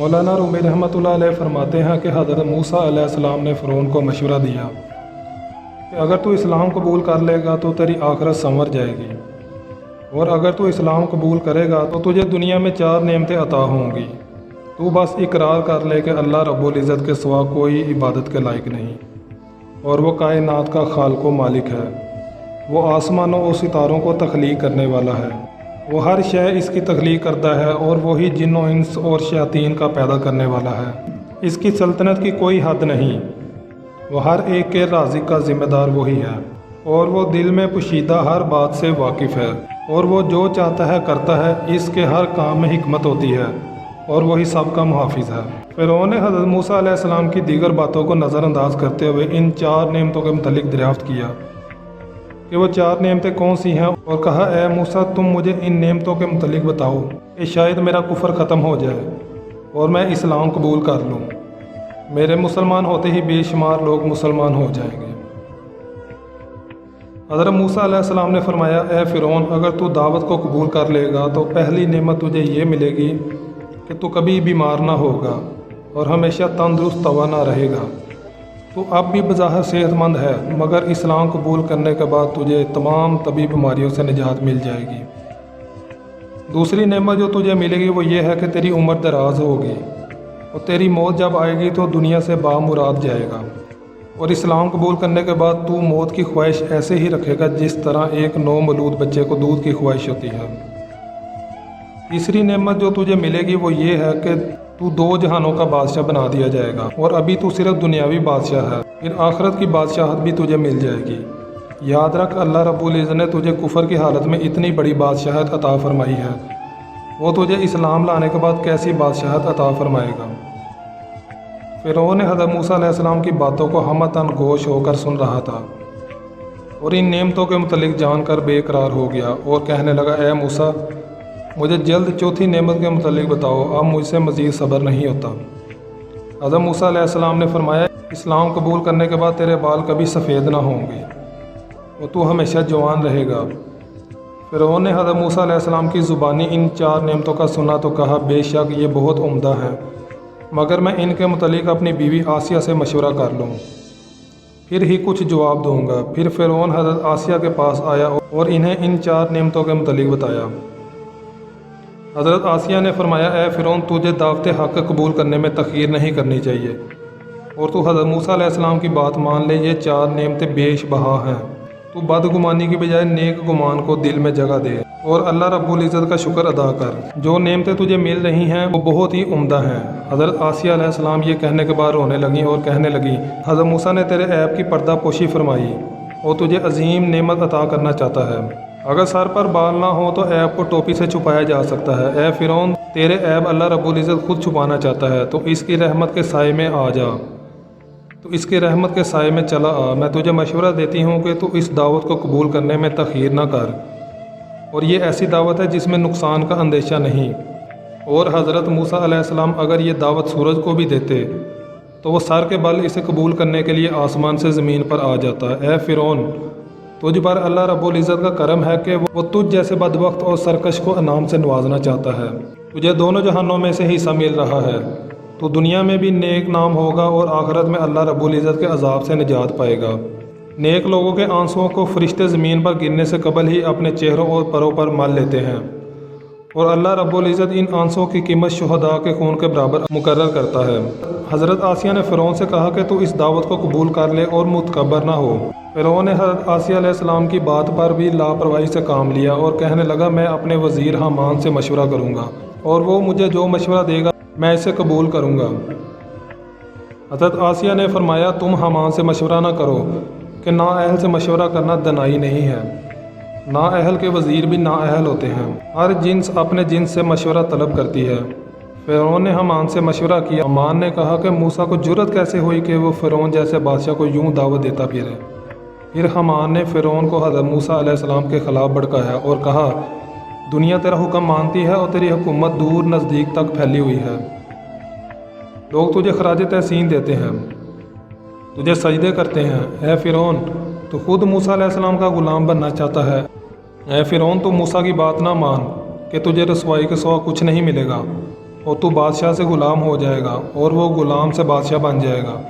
مولانا رومی رحمۃ اللہ علیہ فرماتے ہیں کہ حضرت موسیٰ علیہ السلام نے فرعون کو مشورہ دیا کہ اگر تو اسلام قبول کر لے گا تو تیری آخرت سنور جائے گی، اور اگر تو اسلام قبول کرے گا تو تجھے دنیا میں 4 نعمتیں عطا ہوں گی۔ تو بس اقرار کر لے کہ اللہ رب العزت کے سوا کوئی عبادت کے لائق نہیں، اور وہ کائنات کا خالق و مالک ہے۔ وہ آسمانوں اور ستاروں کو تخلیق کرنے والا ہے، وہ ہر شے اس کی تخلیق کرتا ہے، اور وہی جن و انس اور شیاطین کا پیدا کرنے والا ہے۔ اس کی سلطنت کی کوئی حد نہیں، وہ ہر ایک کے رازق کا ذمہ دار وہی ہے، اور وہ دل میں پوشیدہ ہر بات سے واقف ہے، اور وہ جو چاہتا ہے کرتا ہے۔ اس کے ہر کام میں حکمت ہوتی ہے، اور وہی سب کا محافظ ہے۔ فرعون نے حضرت موسیٰ علیہ السلام کی دیگر باتوں کو نظر انداز کرتے ہوئے ان 4 نعمتوں کے متعلق دریافت کیا کہ وہ 4 نعمتیں کون سی ہیں، اور کہا اے موسیٰ تم مجھے ان نعمتوں کے متعلق بتاؤ کہ شاید میرا کفر ختم ہو جائے اور میں اسلام قبول کر لوں۔ میرے مسلمان ہوتے ہی بے شمار لوگ مسلمان ہو جائیں گے۔ حضرت موسیٰ علیہ السلام نے فرمایا اے فرعون، اگر تو دعوت کو قبول کر لے گا تو پہلی نعمت تجھے یہ ملے گی کہ تو کبھی بیمار نہ ہوگا اور ہمیشہ تندرست توانا رہے گا۔ تو اب بھی بظاہر صحت مند ہے، مگر اسلام قبول کرنے کے بعد تجھے تمام طبی بیماریوں سے نجات مل جائے گی۔ دوسری نعمت جو تجھے ملے گی وہ یہ ہے کہ تیری عمر دراز ہوگی، اور تیری موت جب آئے گی تو دنیا سے بامراد جائے گا، اور اسلام قبول کرنے کے بعد تو موت کی خواہش ایسے ہی رکھے گا جس طرح ایک نومولود بچے کو دودھ کی خواہش ہوتی ہے۔ تیسری نعمت جو تجھے ملے گی وہ یہ ہے کہ تو 2 جہانوں کا بادشاہ بنا دیا جائے گا، اور ابھی تو صرف دنیاوی بادشاہ ہے، پھر آخرت کی بادشاہت بھی تجھے مل جائے گی۔ یاد رکھ اللہ رب العزت نے تجھے کفر کی حالت میں اتنی بڑی بادشاہت عطا فرمائی ہے، وہ تجھے اسلام لانے کے بعد کیسی بادشاہت عطا فرمائے گا۔ فرعون نے حضرت موسیٰ علیہ السلام کی باتوں کو ہمتاً گوش ہو کر سن رہا تھا، اور ان نعمتوں کے متعلق جان کر بے قرار ہو گیا اور کہنے لگا اے موسیٰ مجھے جلد چوتھی نعمت کے متعلق بتاؤ، اب مجھ سے مزید صبر نہیں ہوتا۔ حضرت موسیٰ علیہ السلام نے فرمایا اسلام قبول کرنے کے بعد تیرے بال کبھی سفید نہ ہوں گے، اور تو ہمیشہ جوان رہے گا۔ فرعون نے حضرت موسیٰ علیہ السلام کی زبانی ان 4 نعمتوں کا سنا تو کہا بے شک یہ بہت عمدہ ہے، مگر میں ان کے متعلق اپنی بیوی آسیہ سے مشورہ کر لوں، پھر ہی کچھ جواب دوں گا۔ پھر فرعون حضرت آسیہ کے پاس آیا اور انہیں ان 4 نعمتوں کے متعلق بتایا۔ حضرت آسیہ نے فرمایا اے فرعون تجھے دعوت حق قبول کرنے میں تاخیر نہیں کرنی چاہیے، اور تو حضرت موسیٰ علیہ السلام کی بات مان لے، یہ 4 نعمتیں بیش بہا ہیں۔ تو بدگمانی کی بجائے نیک گمان کو دل میں جگہ دے، اور اللہ رب العزت کا شکر ادا کر۔ جو نعمتیں تجھے مل رہی ہیں وہ بہت ہی عمدہ ہیں۔ حضرت آسیہ علیہ السلام یہ کہنے کے بعد رونے لگیں اور کہنے لگیں حضرت موسیٰ نے تیرے عیب کی پردہ پوشی فرمائی اور تجھے عظیم نعمت عطا کرنا چاہتا ہے۔ اگر سر پر بال نہ ہو تو عیب کو ٹوپی سے چھپایا جا سکتا ہے۔ اے فرعون تیرے عیب اللہ رب العزت خود چھپانا چاہتا ہے، تو اس کی رحمت کے سائے میں آ جا، تو اس کی رحمت کے سائے میں چلا آ۔ میں تجھے مشورہ دیتی ہوں کہ تو اس دعوت کو قبول کرنے میں تاخیر نہ کر، اور یہ ایسی دعوت ہے جس میں نقصان کا اندیشہ نہیں۔ اور حضرت موسیٰ علیہ السلام اگر یہ دعوت سورج کو بھی دیتے تو وہ سر کے بل اسے قبول کرنے کے لیے آسمان سے زمین پر آ جاتا۔ اے فرعون تجھ پر اللہ رب العزت کا کرم ہے کہ وہ تجھ جیسے بدبخت اور سرکش کو انعام سے نوازنا چاہتا ہے۔ تجھے دونوں جہانوں میں سے حصہ مل رہا ہے، تو دنیا میں بھی نیک نام ہوگا اور آخرت میں اللہ رب العزت کے عذاب سے نجات پائے گا۔ نیک لوگوں کے آنسوؤں کو فرشتے زمین پر گرنے سے قبل ہی اپنے چہروں اور پروں پر مل لیتے ہیں، اور اللہ رب العزت ان آنسوؤں کی قیمت شہداء کے خون کے برابر مقرر کرتا ہے۔ حضرت آسیہ نے فرعون سے کہا کہ تو اس دعوت کو قبول کر لے اور متکبر نہ ہو۔ فرعون نے حضرت آسیہ علیہ السلام کی بات پر بھی لاپرواہی سے کام لیا اور کہنے لگا میں اپنے وزیر حامان سے مشورہ کروں گا، اور وہ مجھے جو مشورہ دے گا میں اسے قبول کروں گا۔ حضرت آسیہ نے فرمایا تم حامان سے مشورہ نہ کرو کہ نااہل سے مشورہ کرنا دنائی نہیں ہے، نااہل کے وزیر بھی نااہل ہوتے ہیں، ہر جنس اپنے جنس سے مشورہ طلب کرتی ہے۔ فرعون نے حامان سے مشورہ کیا۔ حامان نے کہا کہ موسیٰ کو جرأت کیسے ہوئی کہ وہ فرعون جیسے بادشاہ کو یوں دعوت دیتا پھرے۔ پھر حامان نے فرعون کو حضرت موسیٰ علیہ السلام کے خلاف بھڑکایا اور کہا دنیا تیرا حکم مانتی ہے اور تیری حکومت دور نزدیک تک پھیلی ہوئی ہے، لوگ تجھے خراج تحسین دیتے ہیں، تجھے سجدے کرتے ہیں۔ اے فرعون تو خود موسیٰ علیہ السلام کا غلام بننا چاہتا ہے۔ اے فرعون تو موسیٰ کی بات نہ مان کہ تجھے رسوائی کے سوا کچھ نہیں ملے گا۔ اور تو بادشاہ سے غلام ہو جائے گا اور وہ غلام سے بادشاہ بن جائے گا،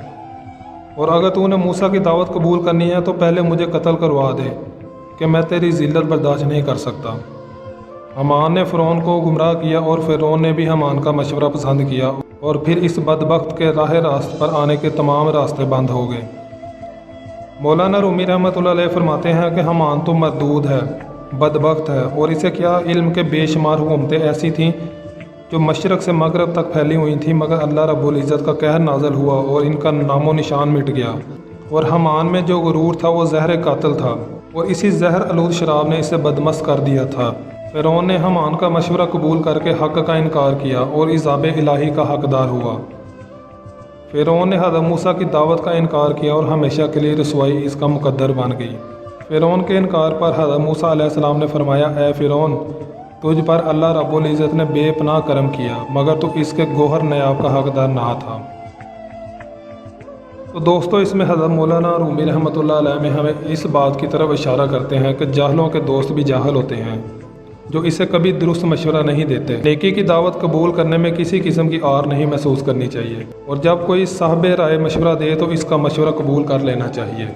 اور اگر تو نے موسیٰ کی دعوت قبول کرنی ہے تو پہلے مجھے قتل کروا دے کہ میں تیری ذلت برداشت نہیں کر سکتا۔ حامان نے فرعون کو گمراہ کیا اور فرعون نے بھی حامان کا مشورہ پسند کیا، اور پھر اس بدبخت کے راہ راست پر آنے کے تمام راستے بند ہو گئے۔ مولانا رومی رحمۃ اللہ علیہ فرماتے ہیں کہ حامان تو مردود ہے، بدبخت ہے، اور اسے کیا علم کے بے شمار حکومتیں ایسی تھیں جو مشرق سے مغرب تک پھیلی ہوئی تھیں، مگر اللہ رب العزت کا قہر نازل ہوا اور ان کا نام و نشان مٹ گیا۔ اور حامان میں جو غرور تھا وہ زہر قاتل تھا، اور اسی زہر آلود شراب نے اسے بدمست کر دیا تھا۔ فرعون نے حامان کا مشورہ قبول کر کے حق کا انکار کیا اور عذاب الہی کا حقدار ہوا۔ فرعون نے حضرت موسیٰ کی دعوت کا انکار کیا اور ہمیشہ کے لیے رسوائی اس کا مقدر بن گئی۔ فرعون کے انکار پر حضرت موسیٰ علیہ السلام نے فرمایا، اے فرعون، تجھ پر اللہ رب العزت نے بے پناہ کرم کیا، مگر تو اس کے گوہر نیاب کا حقدار نہ تھا۔ تو دوستو، اس میں حضرت مولانا رومی رحمۃ اللہ علیہ میں ہمیں اس بات کی طرف اشارہ کرتے ہیں کہ جاہلوں کے دوست بھی جاہل ہوتے ہیں، جو اسے کبھی درست مشورہ نہیں دیتے۔ نیکی کی دعوت قبول کرنے میں کسی قسم کی آر نہیں محسوس کرنی چاہیے، اور جب کوئی صاحب رائے مشورہ دے تو اس کا مشورہ قبول کر لینا چاہیے۔